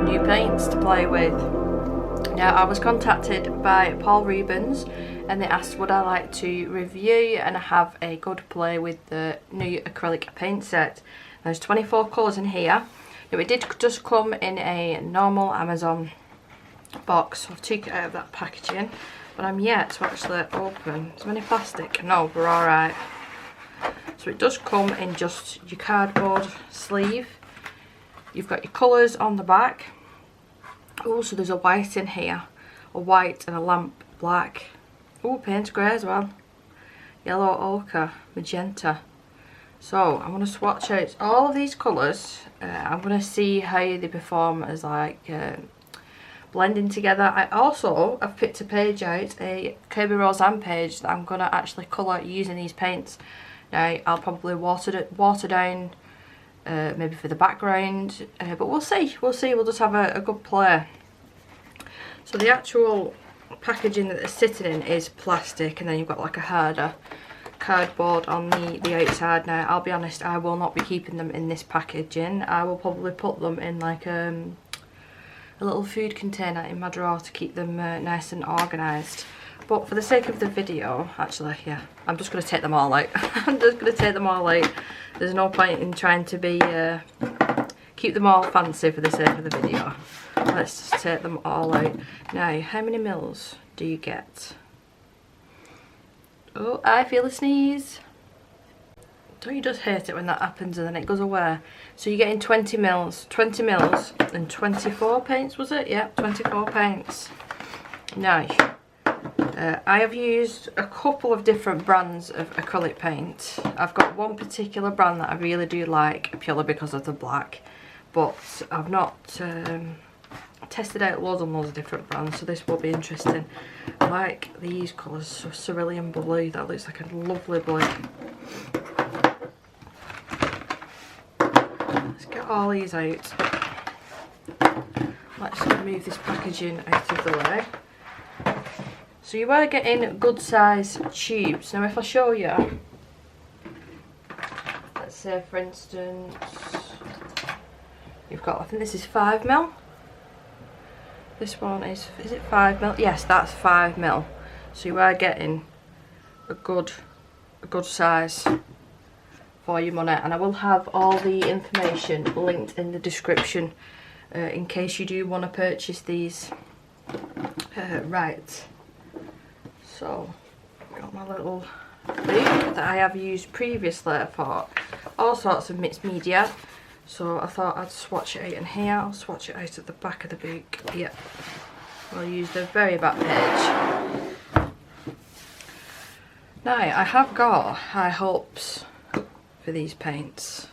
New paints to play with. Now, I was contacted by Paul Rubens and they asked would I like to review and have a good play with the new acrylic paint set. There's 24 colours in here. Now, it did just come in a normal Amazon box. I've taken it out of that packaging, but I'm yet to actually open. Is there any plastic? No, we're alright. So it does come in just your cardboard sleeve. You've got your colours on the back. Also, there's a white in here, a white and a lamp black. Oh, paint grey as well. Yellow, ochre, magenta. So I'm going to swatch out all of these colours. I'm going to see how they perform as like blending together. I also have picked a page out, a Kirby Roseanne page that I'm going to actually colour using these paints. Now I'll probably water down maybe for the background, but we'll see. We'll just have a good play. So the actual packaging that they're sitting in is plastic, and then you've got like a harder cardboard on the outside. Now I'll be honest, I will not be keeping them in this packaging. I will probably put them in like a little food container in my drawer to keep them nice and organised. But for the sake of the video, actually, yeah, I'm just going to take them all out. I'm just going to take them all out. There's no point in trying to be keep them all fancy for the sake of the video. Let's just take them all out. Now, how many mils do you get? Oh, I feel a sneeze. Don't you just hate it when that happens and then it goes away? So you're getting 20 mils and 24 paints, was it? Yeah, 24 paints. Now, I have used a couple of different brands of acrylic paint. I've got one particular brand that I really do like, purely because of the black, but I've not tested out loads and loads of different brands, so this will be interesting. I like these colours, so cerulean blue, that looks like a lovely blue. Let's get all these out. Let's remove this packaging out of the way. So you are getting good size tubes. Now if I show you, let's say for instance, you've got, I think this is 5mm. This one is it 5mm? Yes, that's 5mm. So you are getting a good size for your money, and I will have all the information linked in the description in case you do want to purchase these. Right. So, I've got my little book that I have used previously for all sorts of mixed media. So I thought I'd swatch it out in here. I'll swatch it out at the back of the book. Yep. I'll use the very back page. Now, I have got high hopes for these paints.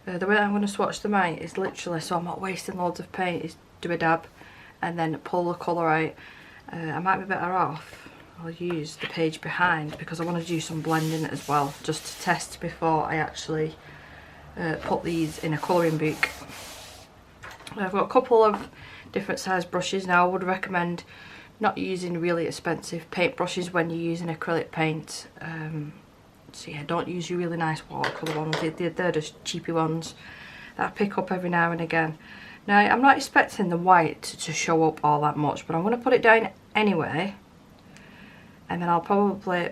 The way I'm going to swatch them out is literally, so I'm not wasting loads of paint, is do a dab and then pull the colour out. I might be better off, I'll use the page behind because I want to do some blending as well, just to test before I actually put these in a colouring book. I've got a couple of different size brushes. Now I would recommend not using really expensive paint brushes when you're using acrylic paint. So yeah, don't use your really nice watercolour ones, they're just cheapy ones that I pick up every now and again. Now I'm not expecting the white to show up all that much, but I'm going to put it down anyway, and then I'll probably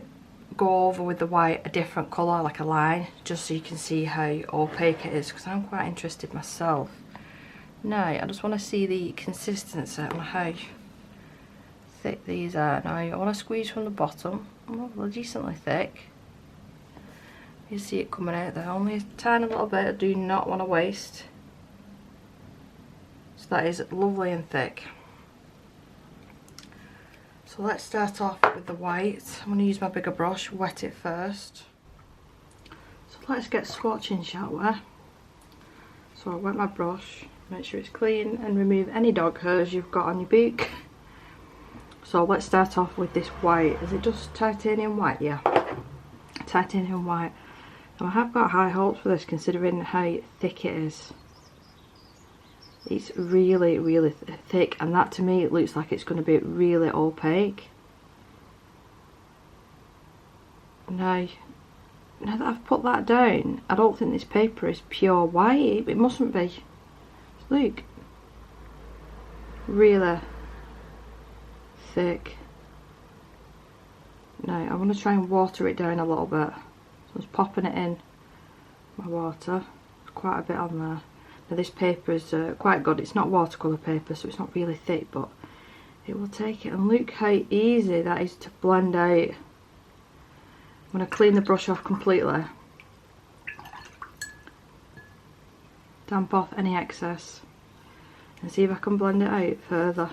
go over with the white a different colour, like a line, just so you can see how opaque it is, because I'm quite interested myself. Now I just want to see the consistency on how thick these are. Now I want to squeeze from the bottom. Oh, they're decently thick. You see it coming out there, only a tiny little bit I do not want to waste. So that is lovely and thick. So let's start off with the white. I'm going to use my bigger brush, wet it first. So let's get swatching, shall we? So I wet my brush, make sure it's clean and remove any dog hairs you've got on your book. So let's start off with this white. Is it just titanium white? Yeah, titanium white. Now I have got high hopes for this considering how thick it is. It's really, really thick, and that to me it looks like it's going to be really opaque. now that I've put that down, I don't think this paper is pure white. It mustn't be. Look, really thick. Now I want to try and water it down a little bit. So I was popping it in my water. There's quite a bit on there. Now this paper is quite good. It's not watercolour paper, so it's not really thick, but it will take it. And look how easy that is to blend out. I'm going to clean the brush off completely. Damp off any excess. And see if I can blend it out further.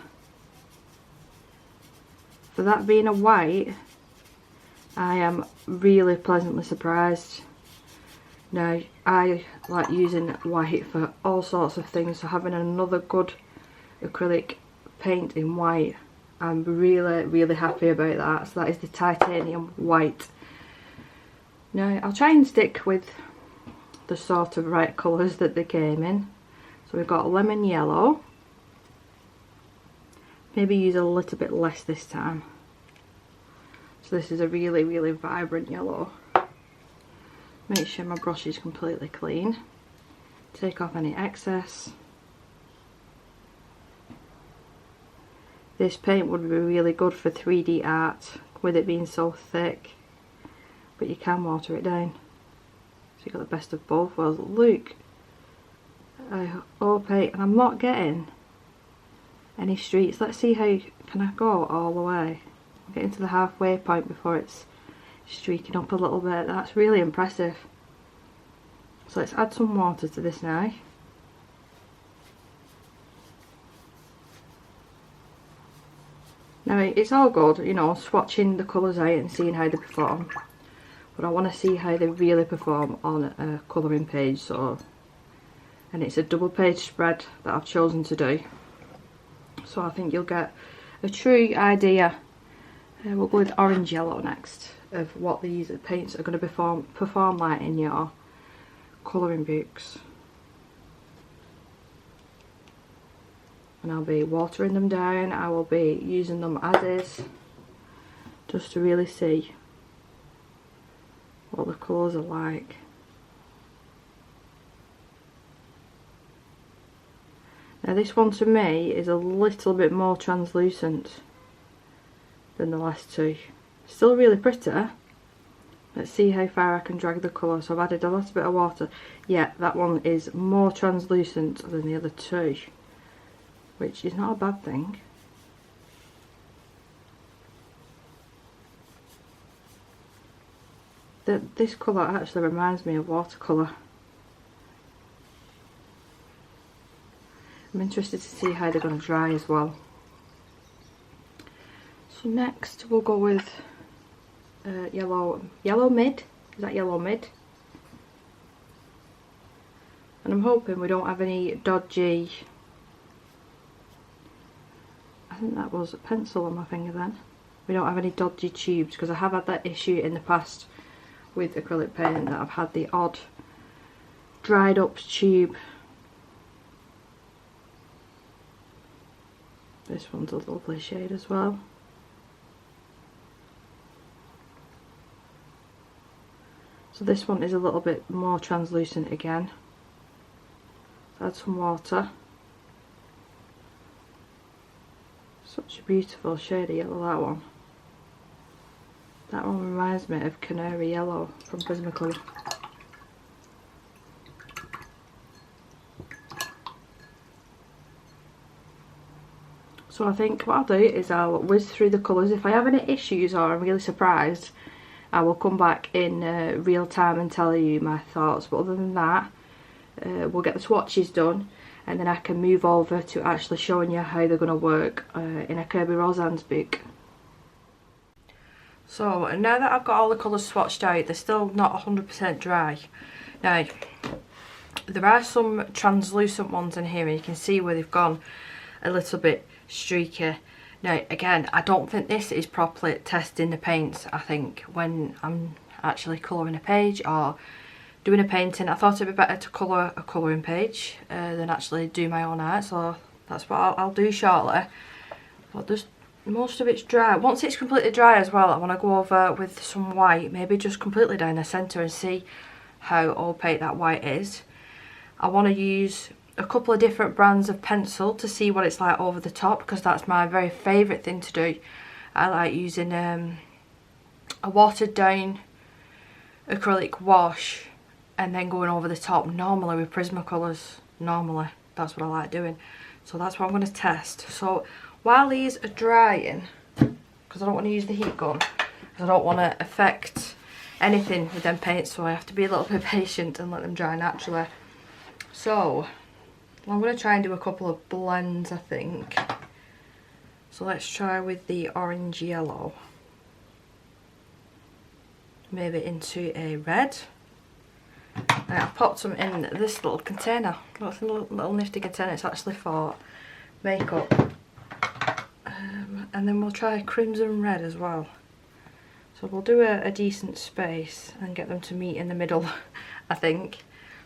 For that being a white, I am really pleasantly surprised. Now, I like using white for all sorts of things, so having another good acrylic paint in white, I'm really happy about that. So that is the titanium white. Now, I'll try and stick with the sort of right colours that they came in. So we've got lemon yellow. Maybe use a little bit less this time. So this is a really vibrant yellow. Make sure my brush is completely clean. Take off any excess. This paint would be really good for 3D art with it being so thick, but you can water it down. So you've got the best of both worlds. Look, opaque, and I'm not getting any streaks. Let's see how can I go all the way. I'm getting to the halfway point before it's streaking up a little bit. That's really impressive. So let's add some water to this now. Now it's all good, you know, swatching the colours out and seeing how they perform, but I want to see how they really perform on a colouring page. So, and it's a double page spread that I've chosen to do, so I think you'll get a true idea. We'll go with orange yellow next, of what these paints are going to perform like in your colouring books. And I'll be watering them down. I will be using them as is, just to really see what the colours are like. Now this one to me is a little bit more translucent than the last two. Still really pretty. Let's see how far I can drag the colour. So I've added a little bit of water. Yeah, that one is more translucent than the other two, which is not a bad thing. This colour actually reminds me of watercolour. I'm interested to see how they're going to dry as well. So next we'll go with yellow mid. Is that yellow mid? And I'm hoping we don't have any dodgy, I think that was a pencil on my finger then. We don't have any dodgy tubes, because I have had that issue in the past with acrylic paint, that I've had the odd dried up tube. This one's a lovely shade as well. So this one is a little bit more translucent again. So add some water. Such a beautiful shade of yellow, that one. That one reminds me of Canary Yellow from Prismacolor. So I think what I'll do is I'll whiz through the colours. If I have any issues or I'm really surprised, I will come back in real time and tell you my thoughts. But other than that, we'll get the swatches done, and then I can move over to actually showing you how they're going to work in a Kirby Roseanne's book. So now that I've got all the colours swatched out, they're still not 100% dry. Now, there are some translucent ones in here, and you can see where they've gone a little bit streaky. Now again, I don't think this is properly testing the paints. I think when I'm actually colouring a page or doing a painting, I thought it'd be better to colour a colouring page than actually do my own art. So that's what I'll do shortly. But most of it's dry. Once it's completely dry as well, I want to go over with some white, maybe just completely down the centre, and see how opaque that white is. I want to use a couple of different brands of pencil to see what it's like over the top, because that's my very favourite thing to do. I like using a watered down acrylic wash and then going over the top, normally with Prismacolors. Normally, that's what I like doing. So that's what I'm going to test. So while these are drying, because I don't want to use the heat gun, because I don't want to affect anything with them paints, so I have to be a little bit patient and let them dry naturally. So I'm going to try and do a couple of blends, I think. So let's try with the orange yellow. Maybe into a red. Now I've popped some in this little container. Look, a little nifty container. It's actually for makeup. And then we'll try crimson red as well. So we'll do a decent space and get them to meet in the middle, I think.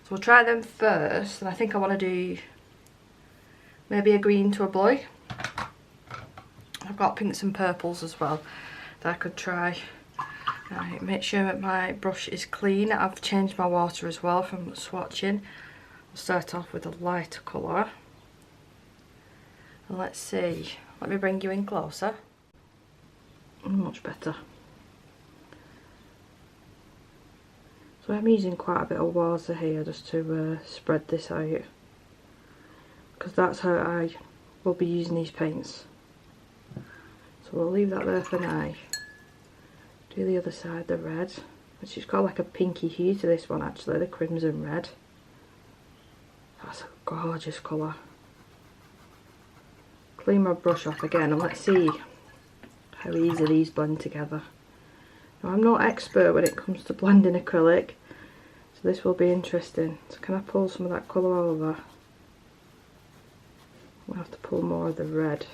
So we'll try them first, and I think I want to do maybe a green to a blue. I've got pinks and purples as well that I could try. Right, make sure that my brush is clean. I've changed my water as well from swatching. I'll start off with a lighter colour. And let's see. Let me bring you in closer. Much better. So I'm using quite a bit of water here just to spread this out, because that's how I will be using these paints. So we'll leave that there for now. Do the other side, the red, which is got like a pinky hue to this one actually, the crimson red. That's a gorgeous colour. Clean my brush off again and let's see how easy these blend together. Now I'm not expert when it comes to blending acrylic, so this will be interesting. So can I pull some of that colour over? I'll have to pull more of the red.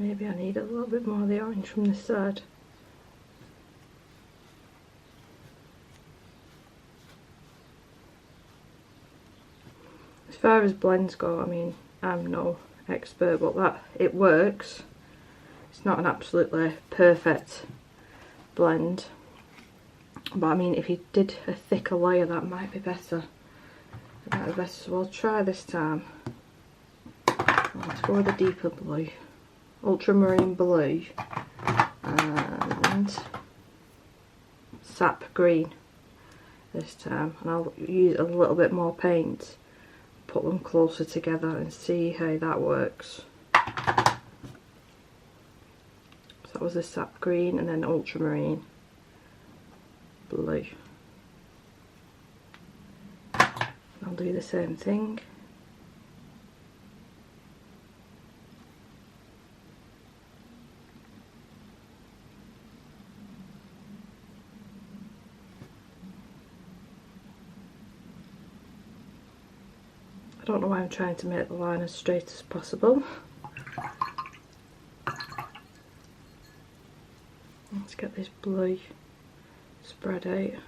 Maybe I need a little bit more of the orange from this side. As far as blends go, I mean, I'm no expert, but it works. It's not an absolutely perfect blend, but I mean, if you did a thicker layer, that might be better. So we'll try this time. Let's go with a deeper blue. Ultramarine blue and sap green this time, and I'll use a little bit more paint, put them closer together and see how that works. So that was the sap green and then ultramarine blue. I'll do the same thing. I don't know why I'm trying to make the line as straight as possible. Let's get this blue spread out.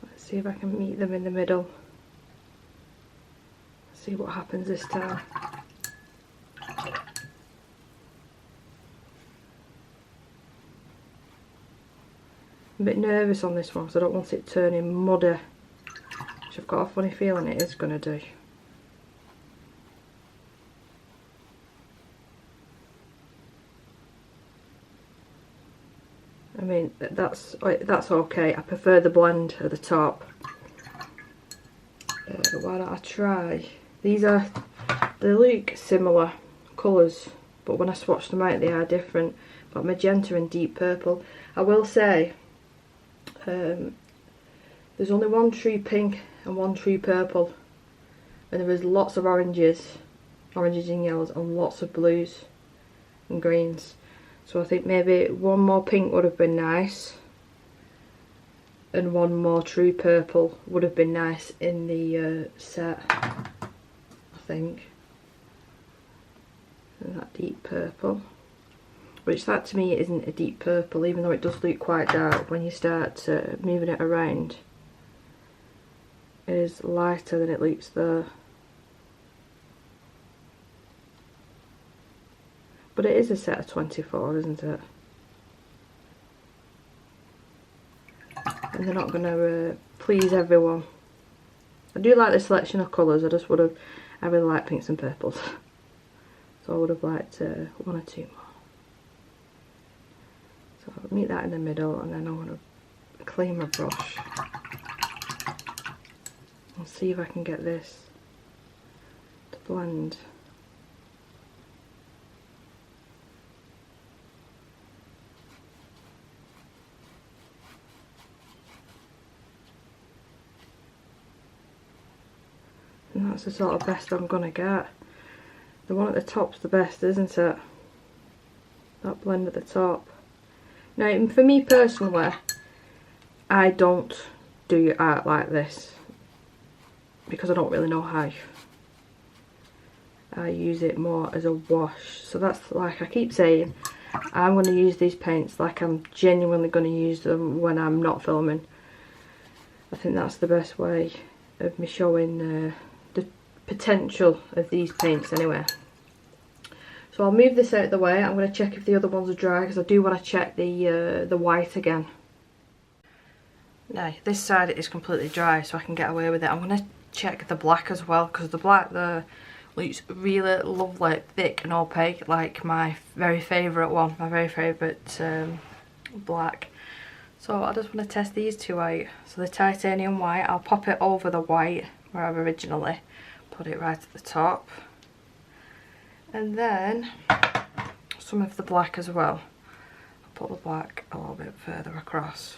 Let's see if I can meet them in the middle. See what happens this time. I'm a bit nervous on this one because I don't want it turning muddy, which I've got a funny feeling it is going to do. I mean, that's okay. I prefer the blend at the top. Why don't I try? They look similar colours, but when I swatch them out they are different. But magenta and deep purple. I will say, there's only one true pink and one true purple, and there is lots of oranges and yellows, and lots of blues and greens. So I think maybe one more pink would have been nice, and one more true purple would have been nice in the set, I think. And that deep purple, which that to me isn't a deep purple, even though it does look quite dark when you start moving it around. It is lighter than it looks there. But it is a set of 24, isn't it? And they're not going to please everyone. I do like the selection of colours, I really like pinks and purples. So I would have liked one or two more. So I'll meet that in the middle, and then I'm going to clean my brush. And see if I can get this to blend. And that's the sort of best I'm gonna get. The one at the top's the best, isn't it? That blend at the top. Now, for me personally, I don't do art like this because I don't really know how. I use it more as a wash. So that's, like I keep saying, I'm going to use these paints like I'm genuinely going to use them when I'm not filming. I think that's the best way of me showing the potential of these paints anyway. So I'll move this out of the way. I'm going to check if the other ones are dry because I do want to check the white again. Now this side is completely dry, so I can get away with it. I'm going to check the black as well, because the black there looks really lovely, thick and opaque, like my very favourite one, my very favourite black. So I just want to test these two out. So the titanium white, I'll pop it over the white where I've originally put it, right at the top. And then some of the black as well. I'll put the black a little bit further across.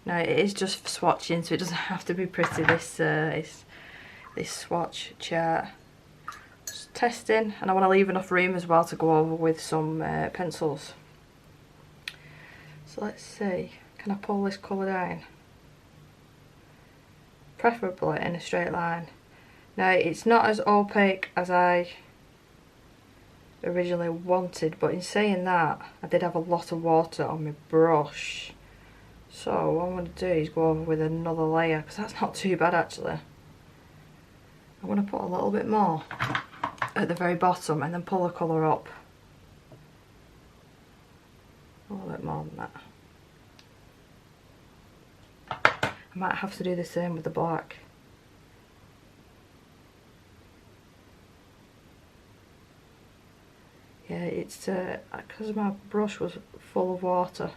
Now it is just for swatching, so it doesn't have to be pretty, this swatch chart. Just testing, and I want to leave enough room as well to go over with some pencils. So let's see, can I pull this colour down? Preferably in a straight line. Now it's not as opaque as I originally wanted, but in saying that, I did have a lot of water on my brush. So what I'm going to do is go over with another layer, because that's not too bad actually. I'm going to put a little bit more at the very bottom and then pull the colour up. A little bit more than that. I might have to do the same with the black. Yeah, it's because my brush was full of water.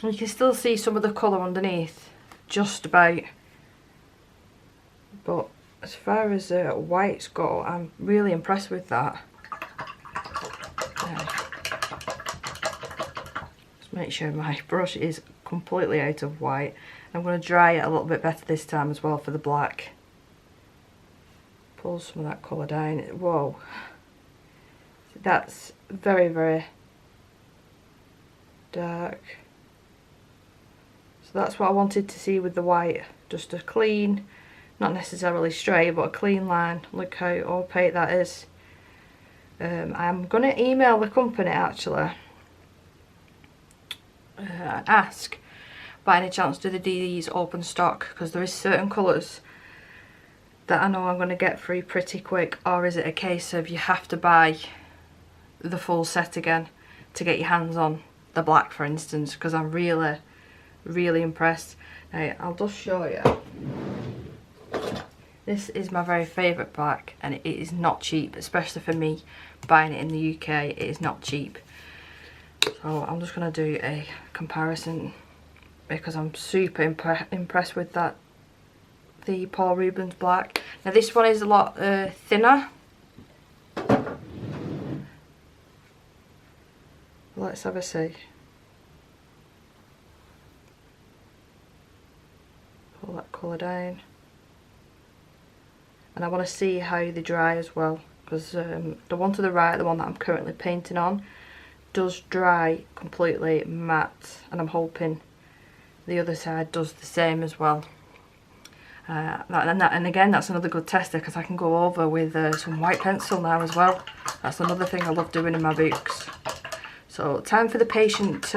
And you can still see some of the colour underneath, just about. But as far as whites go, I'm really impressed with that. Just make sure my brush is completely out of white. I'm going to dry it a little bit better this time as well for the black. Pull some of that colour down. Whoa, that's very, very dark. So that's what I wanted to see with the white, just a clean, not necessarily straight, but a clean line. Look how opaque that is. I'm going to email the company actually and ask, by any chance do they do these open stock, because there is certain colours that I know I'm going to get through pretty quick, or is it a case of you have to buy the full set again to get your hands on the black, for instance, because I'm really, really impressed. Now I'll just show you. This is my very favourite black, and it is not cheap, especially for me buying it in the UK. It is not cheap. So I'm just going to do a comparison because I'm super impressed with that. The Paul Rubens black. Now this one is a lot thinner. Let's have a see. Pull that colour down. And I want to see how they dry as well, because the one to the right, the one that I'm currently painting on, does dry completely matte, and I'm hoping the other side does the same as well. And again, that's another good tester, because I can go over with some white pencil now as well. That's another thing I love doing in my books. So time for the patience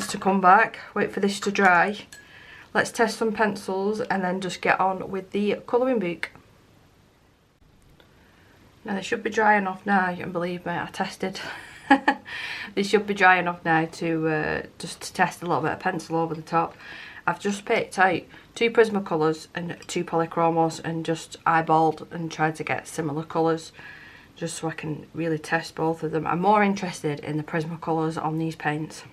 to come back. Wait for this to dry. Let's test some pencils and then just get on with the colouring book. Now they should be dry enough now, and believe me, I tested. They should be dry enough now to just to test a little bit of pencil over the top. I've just picked out 2 Prismacolors and 2 Polychromos and just eyeballed and tried to get similar colours, just so I can really test both of them. I'm more interested in the Prismacolors on these paints.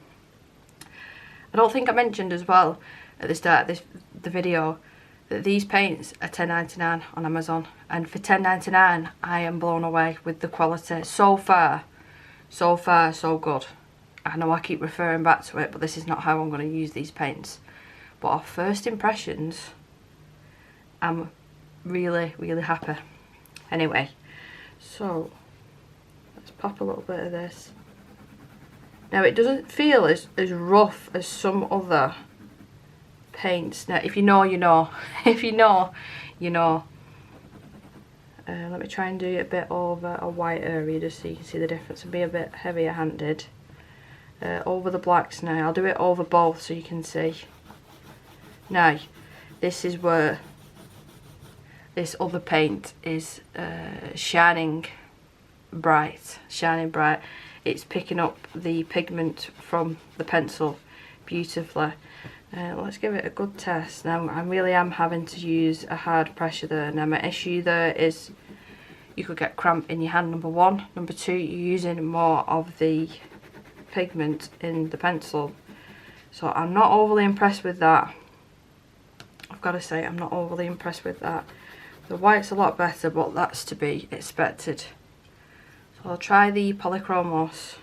I don't think I mentioned as well at the start of the video that these paints are £10.99 on Amazon, and for £10.99 I am blown away with the quality. So far so good. I know I keep referring back to it, but this is not how I'm going to use these paints. But our first impressions, I'm really happy. Anyway, so let's pop a little bit of this. Now it doesn't feel as rough as some other paints. Now if you know, you know. If you know, you know. Let me try and do it a bit over a white area just so you can see the difference and be a bit heavier handed. Over the blacks now. I'll do it over both so you can see. Now, this is where this other paint is shining bright. It's picking up the pigment from the pencil beautifully. Let's give it a good test. Now, I really am having to use a hard pressure there. Now, my issue there is you could get cramp in your hand, number 1. Number 2, you're using more of the pigment in the pencil. So I'm not overly impressed with that. I've got to say, I'm not overly impressed with that. The white's a lot better, but that's to be expected. So I'll try the Polychromos.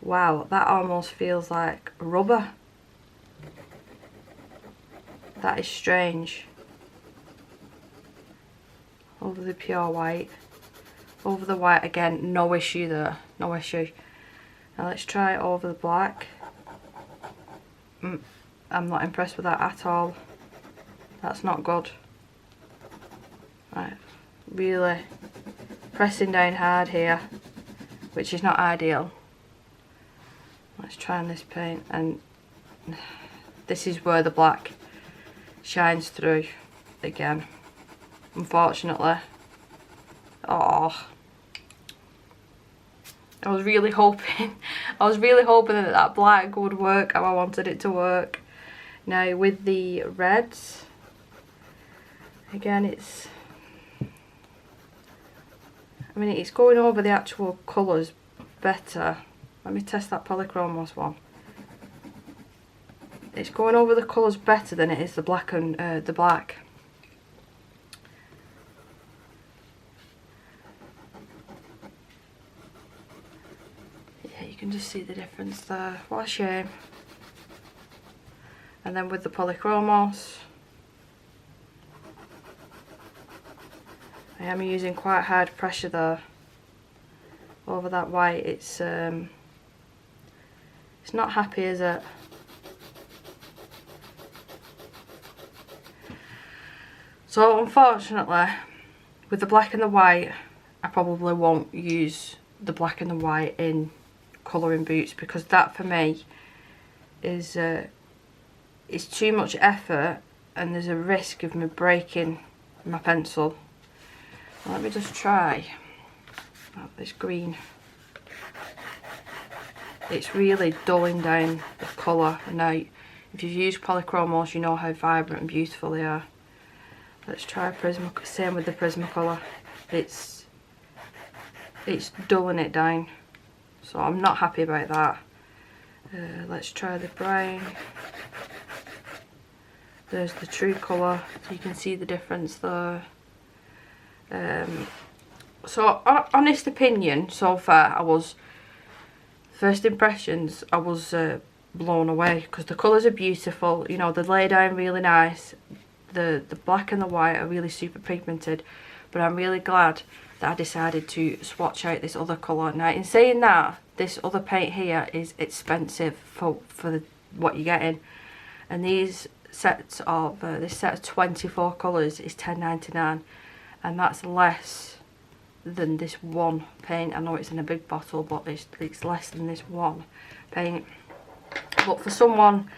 Wow, that almost feels like rubber. That is strange. Over the pure white. Over the white again, no issue there, no issue. Now let's try it over the black. I'm not impressed with that at all. That's not good. Right, really pressing down hard here, which is not ideal. Let's try on this paint, and this is where the black shines through again, unfortunately. Oh, I was really hoping that black would work how I wanted it to work. Now with the reds, again it's going over the actual colours better. Let me test that Polychromos one. It's going over the colours better than it is the black and the black. Yeah, you can just see the difference there. What a shame. And then with the Polychromos, I am using quite hard pressure there over that white. It's not happy, is it? So unfortunately, with the black and the white, I probably won't use the black and the white in colouring boots, because that for me is it's too much effort, and there's a risk of me breaking my pencil. Let me just try this green. It's really dulling down the colour. Now, if you've used Polychromos, you know how vibrant and beautiful they are. Let's try same with the Prismacolor. It's dulling it down, so I'm not happy about that. Let's try the brown. There's the true colour, so you can see the difference there. So honest opinion, so far, first impressions, I was blown away, because the colours are beautiful, you know, they lay down really nice. The black and the white are really super pigmented, but I'm really glad that I decided to swatch out this other colour. Now, in saying that, this other paint here is expensive for what you're getting, and these sets of this set of 24 colours is £10.99, and that's less than this one paint. I know it's in a big bottle, but it's less than this one paint. But for someone,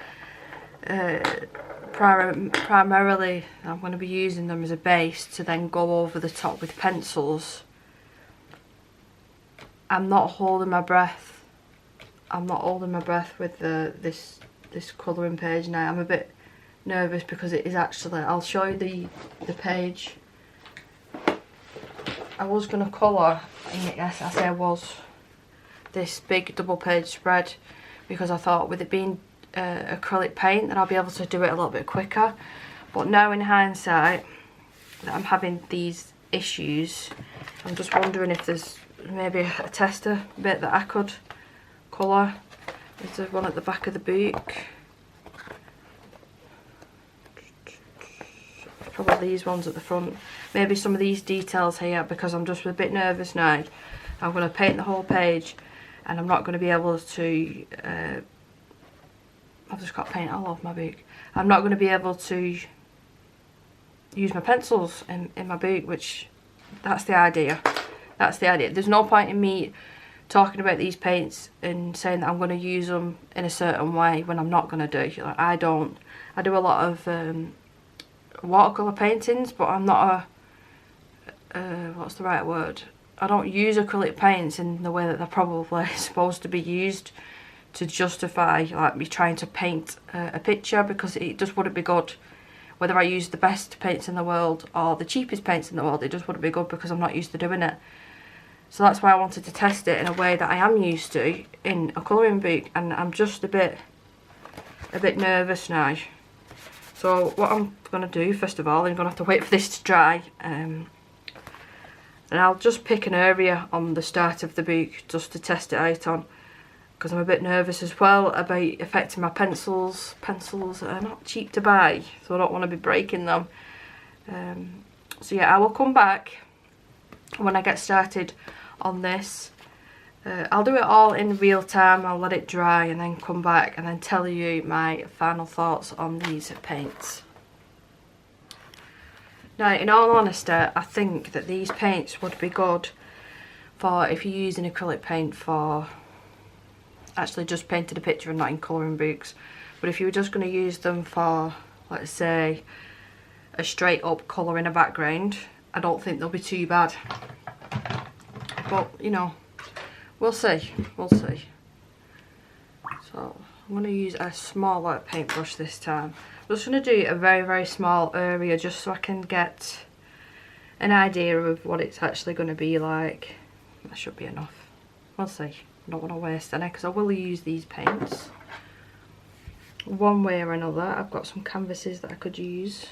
primarily I'm going to be using them as a base to then go over the top with pencils, I'm not holding my breath. I'm not holding my breath with this colouring page now. I'm a bit nervous because it is actually, I'll show you the page. I was going to colour, yes I say I was, this big double page spread, because I thought with it being acrylic paint that I'll be able to do it a little bit quicker. But now in hindsight that I'm having these issues, I'm just wondering if there's maybe a tester bit that I could colour. Is there one at the back of the book? Probably these ones at the front. Maybe some of these details here, because I'm just a bit nervous now. I'm going to paint the whole page and I'm not going to be able to I've just got paint all over my book. I'm not going to be able to use my pencils in my book, which that's the idea. That's the idea. There's no point in me talking about these paints and saying that I'm going to use them in a certain way when I'm not going to do. Like, I do a lot of watercolour paintings, but I'm not a what's the right word? I don't use acrylic paints in the way that they're probably supposed to be used to justify like me trying to paint a picture, because it just wouldn't be good. Whether I use the best paints in the world or the cheapest paints in the world, it just wouldn't be good because I'm not used to doing it. So that's why I wanted to test it in a way that I am used to in a colouring book, and I'm just a bit nervous now. So what I'm going to do, first of all, I'm going to have to wait for this to dry, and I'll just pick an area on the start of the book just to test it out on, because I'm a bit nervous as well about affecting my pencils. Pencils are not cheap to buy, so I don't want to be breaking them. So yeah, I will come back when I get started on this. I'll do it all in real time. I'll let it dry and then come back and then tell you my final thoughts on these paints. Now, in all honesty, I think that these paints would be good for if you're using acrylic paint for actually just painting a picture and not in colouring books. But if you were just going to use them for, let's say, a straight up colour in a background, I don't think they'll be too bad. But, you know, we'll see. We'll see. So, I'm going to use a smaller paintbrush this time. I'm just going to do a very, very small area just so I can get an idea of what it's actually going to be like. That should be enough. We'll see. I don't want to waste any because I will use these paints one way or another. I've got some canvases that I could use.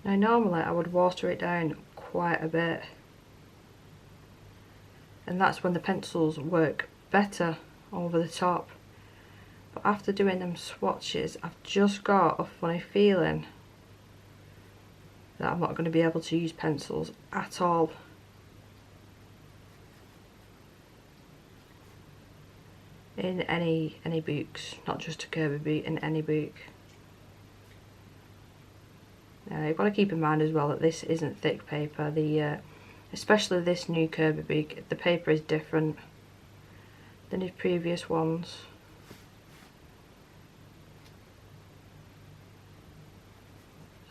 Now normally I would water it down quite a bit, and that's when the pencils work better over the top. But after doing them swatches, I've just got a funny feeling that I'm not going to be able to use pencils at all. In any books, not just a Kirby book, in any book. Now you've got to keep in mind as well that this isn't thick paper. Especially this new Kirby book, the paper is different than his previous ones.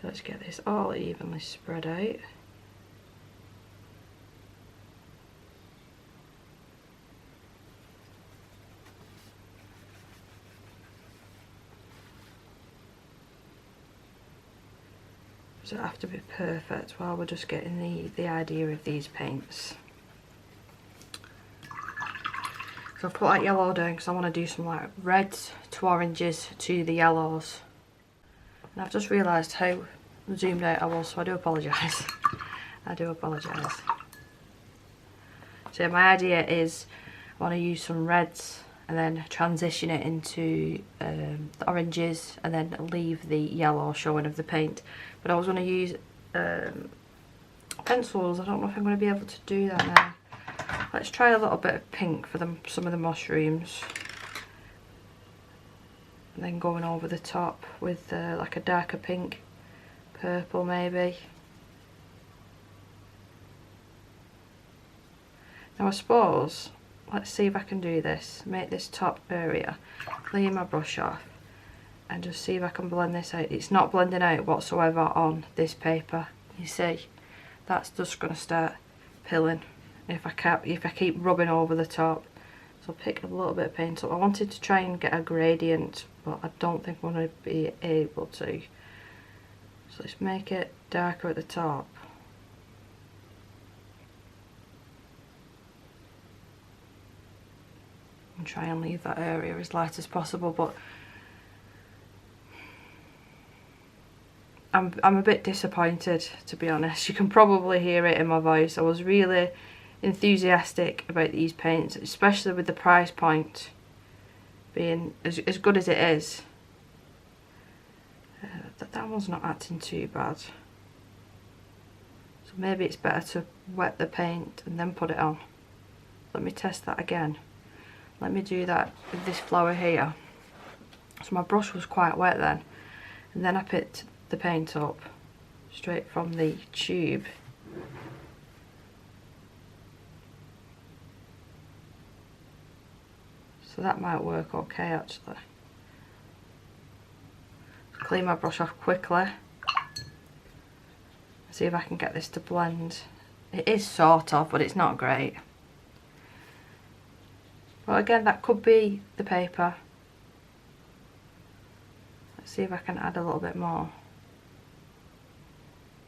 So let's get this all evenly spread out. Does it have to be perfect while we're just getting the idea of these paints? So I've put that yellow down because I want to do some like reds to oranges to the yellows. And I've just realised how zoomed out I was, so I do apologise. I do apologise. So my idea is I want to use some reds and then transition it into the oranges and then leave the yellow showing of the paint. But I was going to use pencils. I don't know if I'm going to be able to do that now. Let's try a little bit of pink for some of the mushrooms. And then going over the top with like a darker pink, purple maybe. Now I suppose, let's see if I can do this. Make this top area, clean my brush off, and just see if I can blend this out. It's not blending out whatsoever on this paper. You see, that's just going to start pilling if I keep rubbing over the top. So I'll pick a little bit of paint up. I wanted to try and get a gradient, but I don't think I'm going to be able to. So let's make it darker at the top. And try and leave that area as light as possible, but I'm a bit disappointed, to be honest. You can probably hear it in my voice. I was really enthusiastic about these paints, especially with the price point being as good as it is. That one's not acting too bad. So maybe it's better to wet the paint and then put it on. Let me test that again. Let me do that with this flower here. So my brush was quite wet then, and then I picked the paint up straight from the tube. So that might work okay actually. Clean my brush off quickly. See if I can get this to blend. It is sort of, but it's not great. Well, again, that could be the paper. Let's see if I can add a little bit more.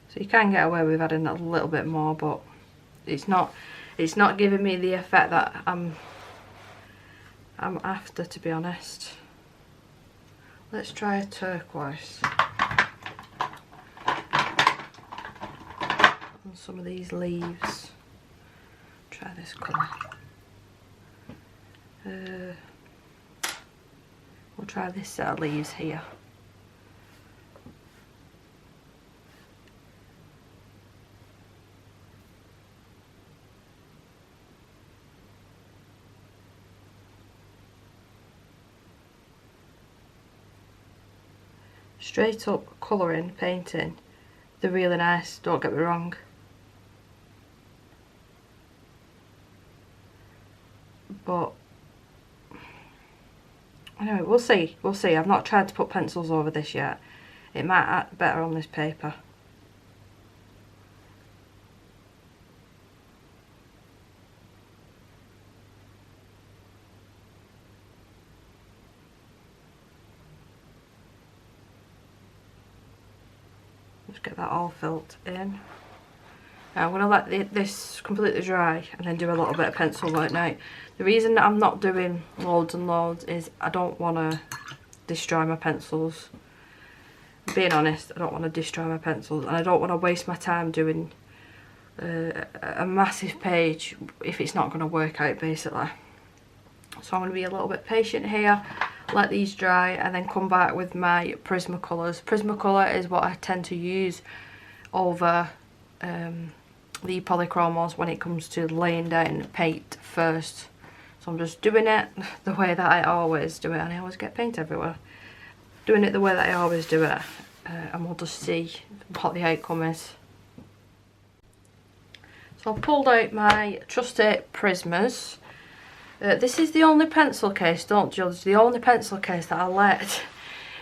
So you can get away with adding a little bit more, but it's not giving me the effect that I'm after, to be honest. Let's try a turquoise on some of these leaves. Try this colour. We'll try this set of leaves here. Straight up colouring, painting, they're really nice, don't get me wrong. But anyway, we'll see. I've not tried to put pencils over this yet. It might act better on this paper. Just get that all filled in. Now I'm going to let this completely dry and then do a little bit of pencil work. Now, the reason that I'm not doing loads and loads is I don't want to destroy my pencils. Being honest, I don't want to destroy my pencils, and I don't want to waste my time doing a massive page if it's not going to work out, basically. So I'm going to be a little bit patient here, let these dry, and then come back with my Prismacolors. Prismacolor is what I tend to use over the polychromos when it comes to laying down paint first. So I'm just doing it the way that I always do it, and I always get paint everywhere. Doing it the way that I always do it, and we'll just see what the outcome is. So I've pulled out my trusty Prismas. This is the only pencil case, don't judge, the only pencil case that I let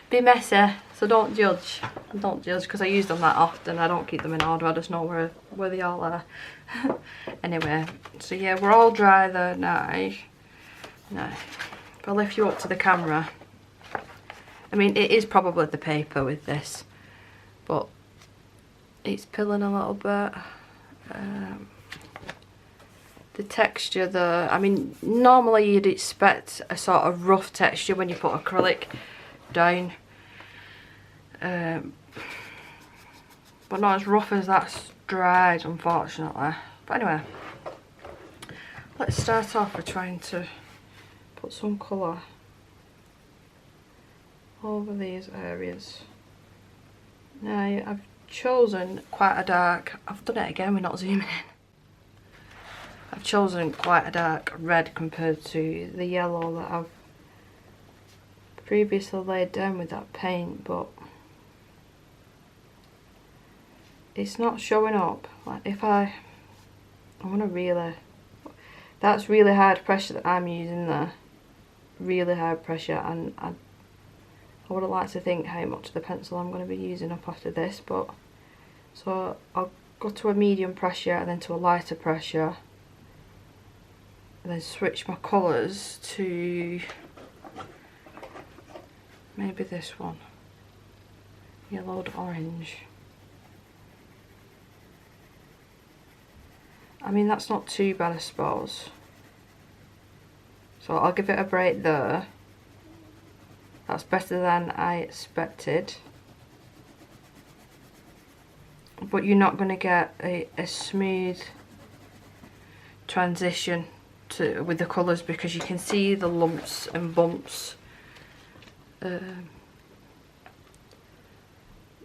be messy, so don't judge. Don't judge, because I use them that often. I don't keep them in order, I just know where they all are. Anyway, so yeah, we're all dry there now. Now, if I lift you up to the camera, I mean, it is probably the paper with this, but it's pilling a little bit. The texture though, I mean, normally you'd expect a sort of rough texture when you put acrylic down, but not as rough as that's dried, unfortunately. But anyway, let's start off with trying to put some colour over these areas. Now I've chosen quite a dark, I've done it again, we're not zooming in. I've chosen quite a dark red compared to the yellow that I've previously laid down with that paint, but it's not showing up. Like if I want to really, that's really hard pressure that I'm using there, really hard pressure, and I would like to think how much of the pencil I'm going to be using up after this, but so I'll go to a medium pressure and then to a lighter pressure, and then switch my colours to maybe this one, yellowed orange. I mean, that's not too bad, I suppose. So I'll give it a break there. That's better than I expected. But you're not going to get a smooth transition with the colours, because you can see the lumps and bumps.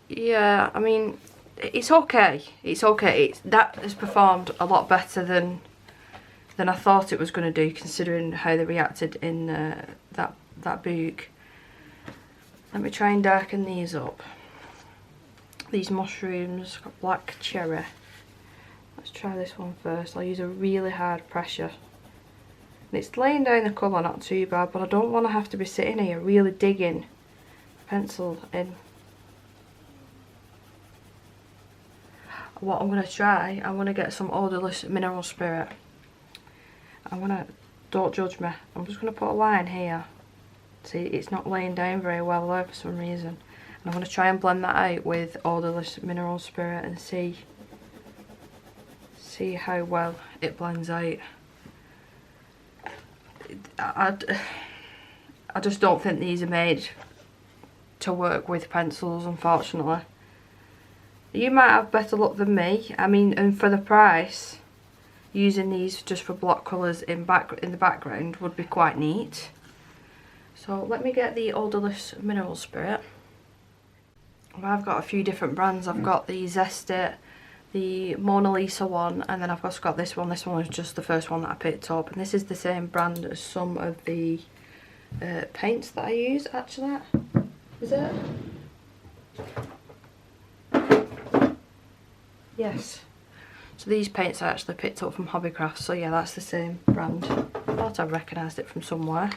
Yeah, I mean, it's okay. It's okay. That has performed a lot better than I thought it was going to do, considering how they reacted in that book. Let me try and darken these up. These mushrooms, got black cherry. Let's try this one first. I'll use a really hard pressure. And it's laying down the colour not too bad, but I don't want to have to be sitting here really digging pencil in. What I'm going to try, I'm going to get some odorless mineral spirit. Don't judge me, I'm just going to put a line here. See, it's not laying down very well there for some reason. And I'm going to try and blend that out with odorless mineral spirit and see how well it blends out. I just don't think these are made to work with pencils, unfortunately. You might have better luck than me. I mean, and for the price, using these just for block colours in the background would be quite neat. So let me get the odorless mineral spirit. I've got a few different brands. I've got the CEST, the Mona Lisa one, and then I've also got this one. This one was just the first one that I picked up, and this is the same brand as some of the paints that I use, actually. Is it? Yes. So these paints I actually picked up from Hobbycraft, so yeah, that's the same brand. I thought I recognised it from somewhere.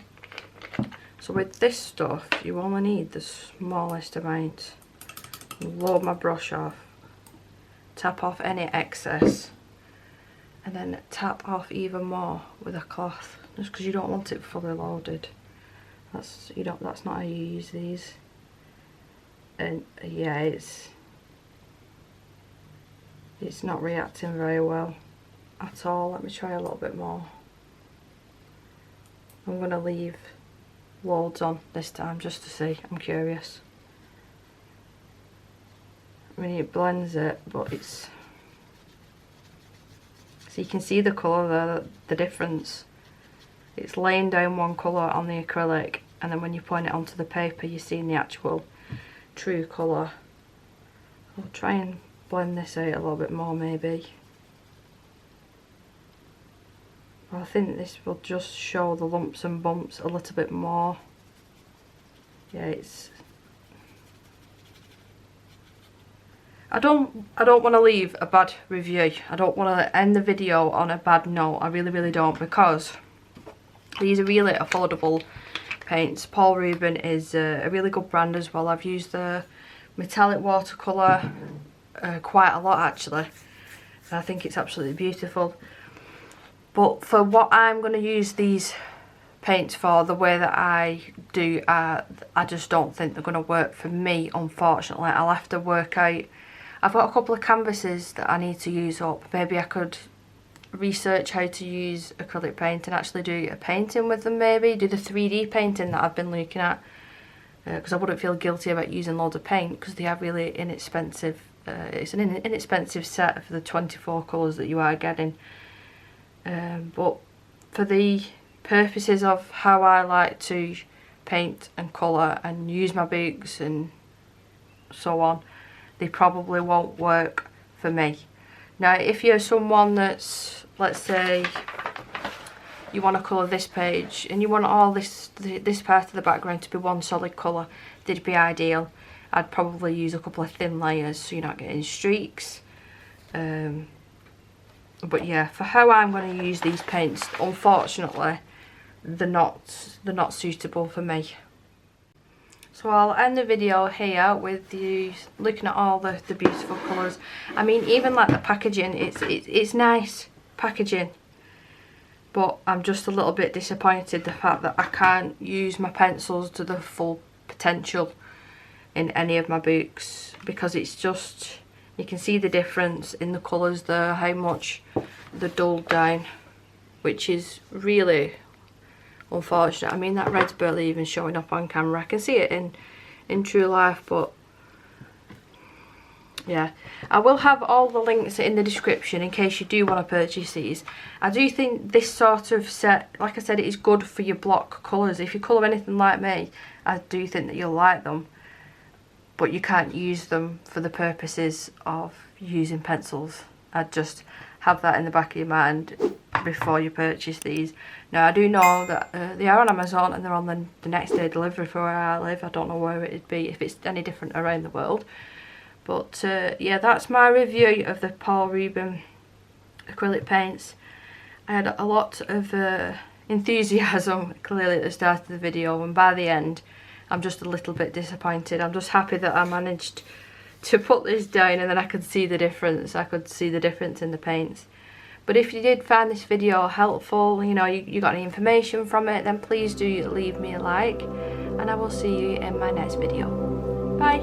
So with this stuff, you only need the smallest amount. Load my brush off, tap off any excess, and then tap off even more with a cloth, just because you don't want it fully loaded. That's not how you use these. And yeah, it's not reacting very well at all. Let me try a little bit more. I'm going to leave loads on this time just to see. I'm curious. I mean, it blends it, but it's... So you can see the colour there, the difference. It's laying down one colour on the acrylic, and then when you point it onto the paper, you're seeing the actual true colour. I'll try and blend this out a little bit more, maybe. I think this will just show the lumps and bumps a little bit more. Yeah, it's... I don't want to leave a bad review. I don't want to end the video on a bad note. I really don't, because these are really affordable paints. Paul Rubin is a really good brand as well. I've used the metallic watercolour quite a lot, actually. And I think it's absolutely beautiful. But for what I'm going to use these paints for, the way that I do, I just don't think they're going to work for me, unfortunately. I'll have to work out. I've got a couple of canvases that I need to use up. Maybe I could research how to use acrylic paint and actually do a painting with them, maybe. Do the 3D painting that I've been looking at. Because I wouldn't feel guilty about using loads of paint, because they are really inexpensive. It's an inexpensive set for the 24 colours that you are getting. But for the purposes of how I like to paint and colour and use my books and so on, they probably won't work for me. Now if you're someone that's, let's say you want to colour this page and you want all this part of the background to be one solid colour, they'd be ideal. I'd probably use a couple of thin layers so you're not getting streaks. But yeah, for how I'm going to use these paints, unfortunately they're not suitable for me. So I'll end the video here with you looking at all the beautiful colours. I mean, even like the packaging, it's nice packaging, but I'm just a little bit disappointed the fact that I can't use my pencils to the full potential in any of my books, because it's just, you can see the difference in the colours there, how much they're dulled down, which is really unfortunate. I mean, that red's barely even showing up on camera. I can see it in true life, but yeah. I will have all the links in the description in case you do want to purchase these. I do think this sort of set, like I said, it is good for your block colours. If you colour anything like me, I do think that you'll like them, but you can't use them for the purposes of using pencils. I'd just have that in the back of your mind before you purchase these. Now I do know that they are on Amazon and they're on the next day delivery for where I live. I don't know where it'd be, if it's any different around the world. But yeah, that's my review of the Paul Rubens acrylic paints. I had a lot of enthusiasm clearly at the start of the video, and by the end I'm just a little bit disappointed. I'm just happy that I managed to put this down and then I could see the difference. I could see the difference in the paints. But if you did find this video helpful, you know, you got any information from it, then please do leave me a like, and I will see you in my next video. Bye!